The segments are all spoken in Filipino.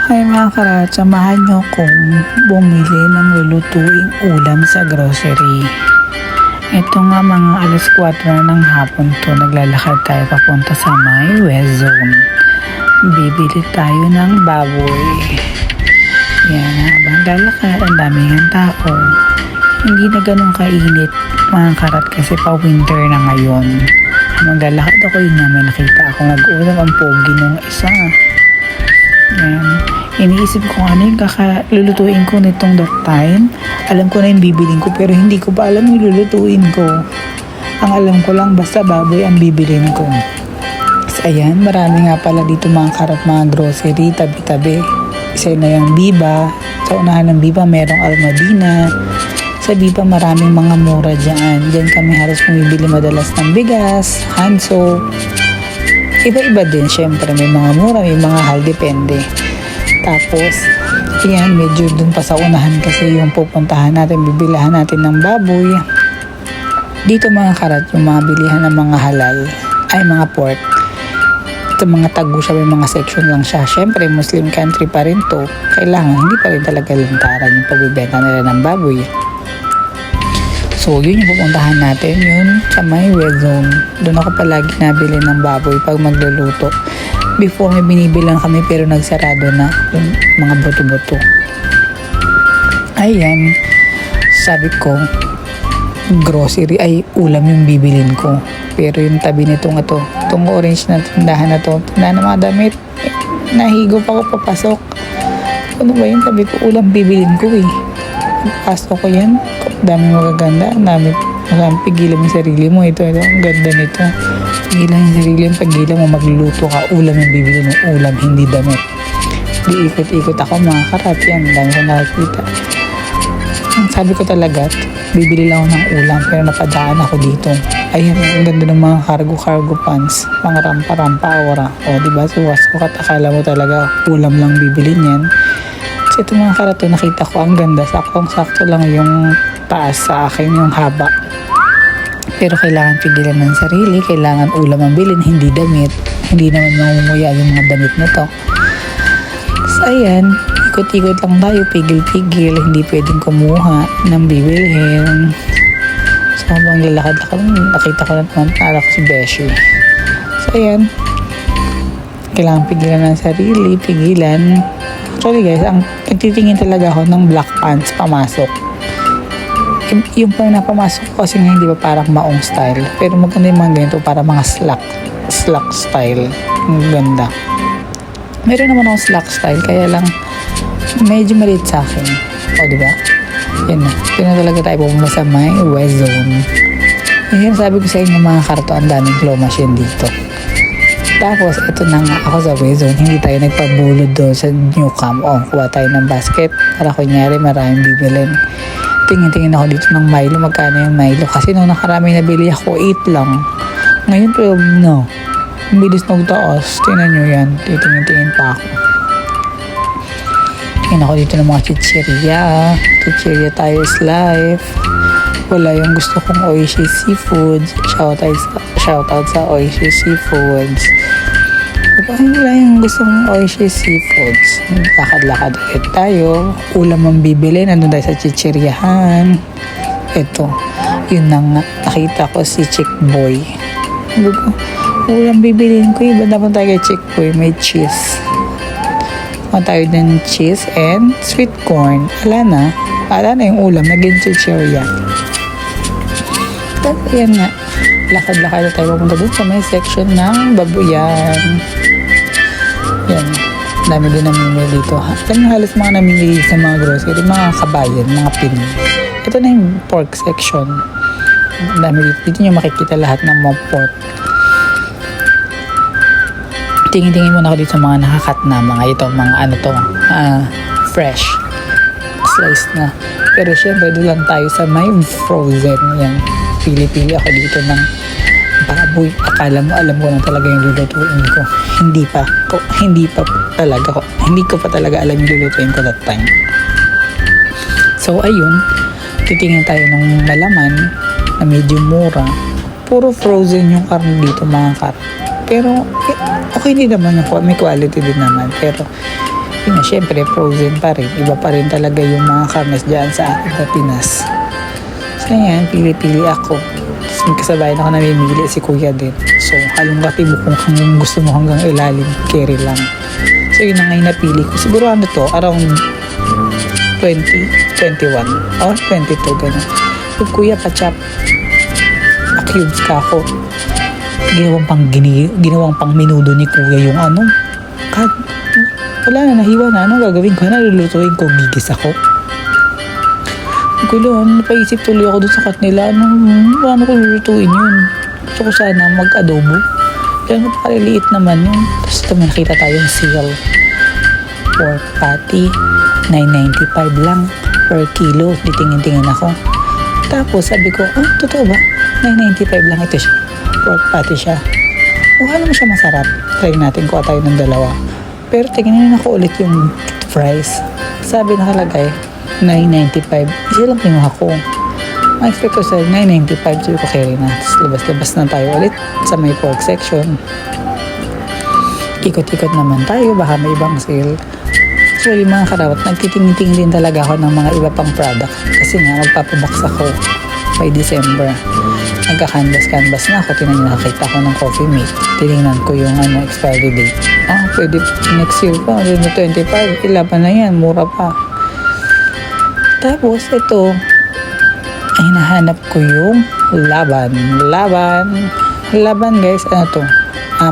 Hi mga karat, samahan niyo kong bumili ng lulutuing ulam sa grocery. Ito nga mga alas 4 ng hapon to, naglalakad tayo papunta sa may West Zone. Bibili tayo ng baboy. Yan, habang lalakad, ang daming tao. Hindi na ganun kainit mga karat kasi pa winter na ngayon. Habang lalakad ako, yun nga may nakita ako nag-ulam ang pogi nung isa. Yan. Iniisip ko ano yung lulutuin ko nitong that time. Alam ko na yung bibilin ko pero hindi ko pa alam yung lulutuin ko. Ang alam ko lang basta baboy ang bibilin ko. So ayan, marami nga pala dito mga karat, mga grocery, tabi-tabi. Isa na yung Biba. Sa unahan ng Biba merong Almadina. Sa Biba maraming mga mura dyan. Diyan kami halos bumibili madalas ng bigas, hand soap. Iba-iba din, syempre may mga mura, may mga hal, depende. Tapos, yan, medyo dun pa sa unahan kasi yung pupuntahan natin, bibilahan natin ng baboy. Dito mga karat, yung mga bilihan ng mga halal, ay mga pork. Ito mga tagusya, may mga section lang siya. Syempre, Muslim country pa rin to. Kailangan, hindi pa rin talaga lantaran yung pagbibenta nila ng baboy. So, yun yung pupuntahan natin, yun sa may West Zone. Doon ako palagi nabili ng baboy pag magluluto. Before may binibilang kami pero nagsarado na yung mga buto-buto. Ayan, sabi ko, grocery ay ulam yung bibilin ko. Pero yung tabi nitong itong orange na tindahan na to, tindahan ng mga damit, nahigo pa ako papasok. Ano ba yun? Sabi ko, ulam bibilin ko eh. Pasok ko yan, dami magaganda, dami pigilan mo yung sarili mo. Ito, ang ganda nito. Pigilan yung sarili mo, pagilan mo, magluluto ka, ulam yung bibili mo, ulam, hindi damit. Di ikot-ikot ako mga karat, yan, dami ko nakikita. Sabi ko talaga, bibili lang ako ng ulam, pero napadaan ako dito. Ayan, ang ganda ng mga cargo pants, mga rampa-rampa, aura. O, diba, sukas-sukat, akala mo talaga, ulam lang bibili niyan. Kasi ito mga karat, nakita ko, ang ganda, saktong-sakto lang yung taas sa akin, yung haba. Pero kailangan pigilan ng sarili, kailangan ulam ang bilhin, hindi damit. Hindi naman mamumuya yung mga damit na to. So ayan, ikot-ikot lang tayo, pigil-pigil, hindi pwedeng kumuha ng bibilhin. So habang lalakad ako, nakita ko na naman, naalala ko si Beshi. So ayan, kailangan pigilan ng sarili, pigilan. Actually guys, nagtitingin talaga ako ng black pants pamasok. Yung pang napamasok ko kasi nga hindi ba parang maong style, pero maganda yung mga ganito para mga slack style. Ang ganda. Meron naman akong slack style, kaya lang medyo maliit sa akin. O diba, yan na, ito na talaga tayo pumunta sa may West Zone. Yan, sabi ko sa inyo mga karto, ang daming claw machine dito. Tapos ito na nga, ako sa West Zone, hindi tayo nagpabulod doon sa New Camp. Kuha tayo ng basket para kunyari maraming bibilin. Tingin-tingin ako dito ng Milo, magkano yung Milo. Kasi nung nakarami nabili ako, 8 lang. Ngayon 12 na. Ang bilis nagtaas. Tingnan nyo yan. Titingin-tingin pa ako. Tingin ako dito ng mga chichirya. Chichirya tayo is life. Wala yung gusto kong Oishi Seafoods. Shoutout sa Oishi Seafoods. Wala yung gusto kong Oishi Seafoods. Lakad-lakad ulit tayo. Ulam ang bibili. Nandun tayo sa chichiryahan. Ito. Yun na nga. Nakita ko si Chick Boy. Ulam bibiliin ko. Iba naman tayo kay Chick Boy. May cheese. Kuha tayo ng cheese and sweet corn. Ala na yung ulam. Naging chichirya. Tapos yan nga. Lakad-lakad tayo pumunta dun sa may section ng babuyan. Yan. Dami din namimili dito. Alam nyo, halos mga namimili sa mga grocery, mga kabayan, mga Pinoy. Ito na yung pork section. Dami dito. Dito nyo makikita lahat ng mga pork. Tingin-tingin muna ako dito sa mga nakakat na mga ito, mga fresh. Sliced na. Pero syempre, doon lang tayo sa may frozen. Yan. Pili-pili ako dito ng baboy. Akala mo, alam ko lang talaga yung lulutuin ko. Hindi ko pa talaga alam yung lulutuin ko that time. So, ayun. Titingin tayo ng malaman na medyo mura. Puro frozen yung karne dito mga kat. Pero, okay din naman yung may quality din naman. Pero, Yun na, syempre, frozen pa rin. Iba pa rin talaga yung mga karnes dyan sa atin sa Pinas. So, yan, pili-pili ako. Tapos may kasabayan ako namimili, si kuya din. So, halong mo kung hanggang gusto mo hanggang ilalim, carry lang. So, yun na nga yung napili ko. Siguro ano to, around 20, 21, or 22, gano'n. Yung kuya, pa-chop. Cubes ka ako. Ginawang pang minudo ni kuya yung ano. Wala na, nahiwa na. Anong gagawin ko? Nalulutuin ko, gigis ako. Gulo, napaisip tuloy ako dun sa cut nila. Paano ko lulutuin yun? Gusto ko sana mag-adobo. Kaya napakaliliit naman yun. Tapos ito may nakita tayong seal. Pork patty, 9.95 lang per kilo. Ditingin-tingin ako. Tapos sabi ko, totoo ba? 9.95 lang ito siya. Pork patty siya. Mukha naman siya masarap. Try natin kuha tayo ng dalawa. Pero tingnan ako ulit yung fries. Sabi nakalagay, 9.95. Isa lang kinuha ko. Ma-expect ko sa 9.95. So ko carry na. Tapos labas-labas na tayo ulit sa may pork section. Ikot-ikot naman tayo. Baka may ibang sale. Actually mga karawat, nagtitingin-tingin din talaga ako ng mga iba pang product. Kasi nga, magpapabox ako by December. Nagka-canvas na ako. Nakakita ko ng Coffee Mate. Tinignan ko yung expiry date. Pwede next year pa. 25. Ilaban na yan. Mura pa. Tapos, ito, ay hinahanap ko yung laban. Laban, guys. Ano to?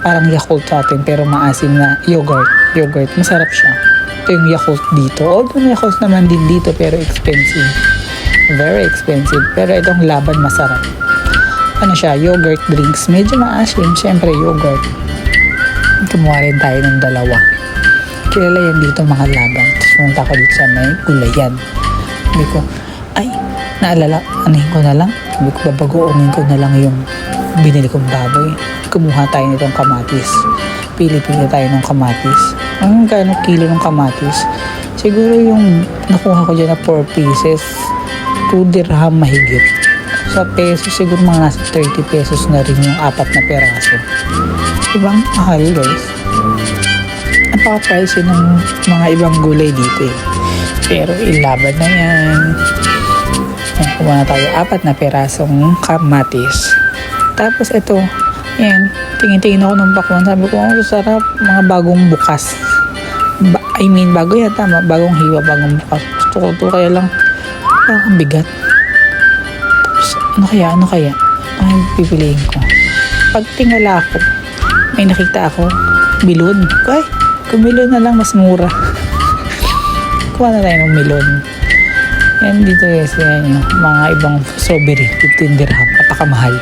Parang Yakult sa atin, pero maasim na yogurt. Masarap siya. Ito yung Yakult dito. Although Yakult naman din dito, pero expensive. Very expensive. Pero itong laban masarap. Ano siya? Yogurt drinks. Medyo maasim. Siyempre, yogurt. Kumuha rin tayo ng dalawa. Kilala yan dito mga laban. Tapos pumunta ko dito sa may gulayan. Sabi ko, naalala, anahin ko na lang. Sabi ko, babagoongin ko na lang yung binili kong baboy. Kumuha tayo nitong kamatis. Pili-pili tayo ng kamatis. Ang gano'ng kilo ng kamatis? Siguro yung nakuha ko dyan na 4 pieces, 2 dirham mahigit. Sa peso, siguro mga nasa 30 pesos na rin yung 4 na peraso. Ibang mahal, guys. Napaka-pricey ng mga ibang gulay dito eh. Pero ilaban na yan. Kumuha na tayo 4 na perasong kamatis. Tapos ito, yan, tingin-tingin ako ng bakwan. Sabi ko, sarap, mga bagong bukas. Bago yan, tama, bagong hiwa, bagong bukas. Gusto ko ito, kaya lang, parang bigat. Tapos, ano kaya? Ay, pipiliin ko. Pag tingala ako, may nakita ako, milon. Kung milon na lang, mas mura. Kuha na tayo ng milon. Yan dito guys, yan yung mga ibang strawberry, 15 dirham, napakamahal.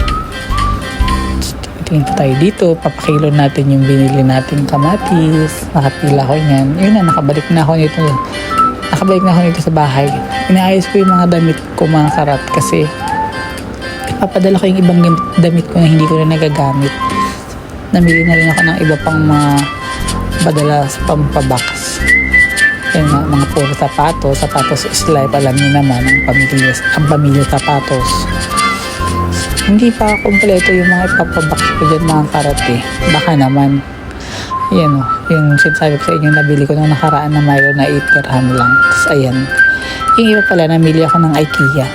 Tingin tayo dito, papakilo natin yung binili natin kamatis. Nakapila ko yan. Yun na, nakabalik na ako nito sa bahay. Inaayos ko yung mga damit ko mga karat kasi papadala ko yung ibang damit ko na hindi ko na nagagamit. Namili na rin ako ng iba pang mga padala sa pampabox. Yan nga, mga puro sapatos is life, alam niyo naman ang pamilya sapatos. Hindi pa kompleto yung mga ipapabox ko dyan mga karate. Baka naman. Yan yung sinasabi ko sa inyo, nabili ko nung nakaraan na mayroon na 8 dirham lang. Tapos ayan. Yung iba pala, namili ako ng IKEA.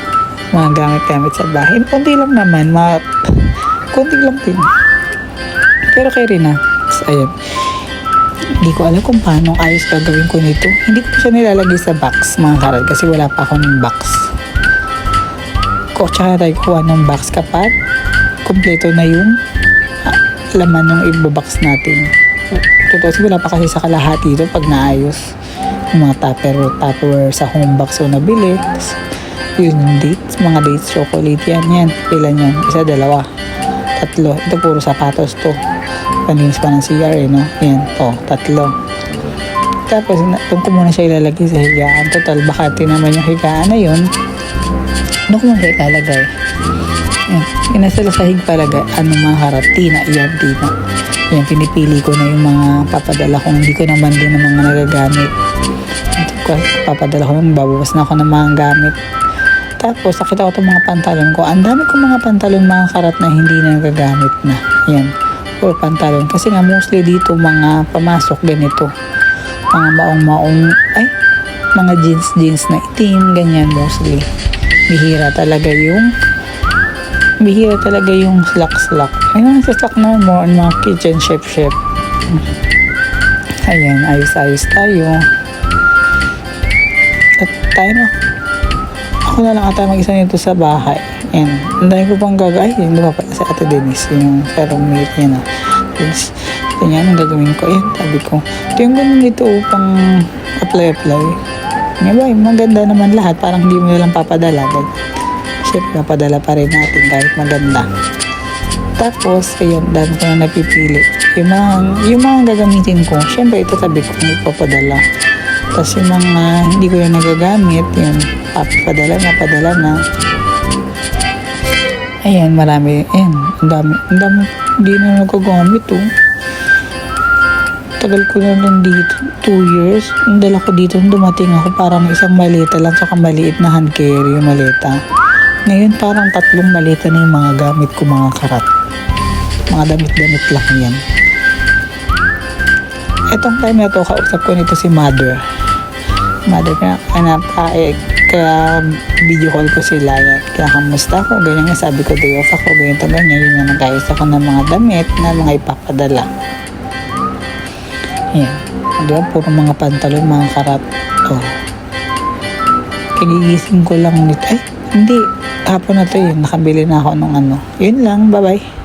Mga gamit sa bahay. Kunti lang naman. Kunti lang din. Pero kaya rin na. Tapos ayan. Hindi ko alam kung paano ayos gagawin ko nito. Hindi ko siya nilalagay sa box mga karate kasi wala pa akong box. Tsaka tayo kuha ng box kapag kompleto na yung laman ng ibabox natin. Totoo, wala pa kasi sa kalahati dito pag naayos yung mga tupperware sa home box o nabili. Tapos, yun yung dates, mga dates chocolate yan. Ilan yan? 1, 2, 3. Ito puro sapatos to. Paninis pa ng CR no? Yan, 3. Tapos, doon ko muna siya ilalagay sa higaan. Total, bakati naman yung higaan na yun. Ano ko muna ilalagay? Yan, nasa sahig palagay. Mga harap? Tina. Yan, pinipili ko na yung mga papadala ko. Hindi ko naman din ng mga nagagamit. Papadala ko naman, babawas na ako ng mga gamit. Tapos, nakita ko itong mga pantalon ko. Ang dami kong mga pantalon, mga karat na hindi na nagagamit na. Yan, puro pantalon. Kasi nga, mostly dito, mga pamasok ganito. mga maong-maong, mga jeans na itim, ganyan mostly. Bihira talaga yung slack. Ay, mga slack naman more on mga kitchen chef. Ayan, ayos-ayos tayo. At tayo na. Ako na lang ata mag-isa nito sa bahay. Ayan, ang dami ko pang gagawin. Hindi ba pala si Ate Denise, yung ferromate niya na. Tapos, ganyan ang gagawin ko. Ayan, sabi ko, ito yung ganun dito pang apply. Diba, maganda naman lahat. Parang hindi mo nalang papadala. Siyempre, papadala pa rin natin kahit maganda. Tapos, ayun, dami ko na napipili. Yung mga gagamitin ko, siyempre, ito sabi ko kung ipapadala. Tapos yung mga hindi ko yung nagagamit, yun, papadala na. Ayan, marami. Ayan, ang dami. Hindi na nagagamit, Tagal ko na lang dito, 2 years. Ang dala ko dito, dumating ako, parang isang maleta lang, saka maliit na hand carry yung maleta. Ngayon, parang 3 maleta na yung mga gamit ko, mga karat. Mga damit-damit lang yan. Etong time na to, kausap ko nito si Mother. Kaya video call ko sila. Kaya kamusta ko, ganyan nga sabi ko, day off ako, ganyan. Yun na nag-ayos ako ng mga damit na mga ipapadala. Ayan. Diba, puro mga pantalon, mga karat. Kagigising ko lang nito. Hindi. Hapon na to yun. Nakabili na ako ng ano. Yun lang. Bye-bye.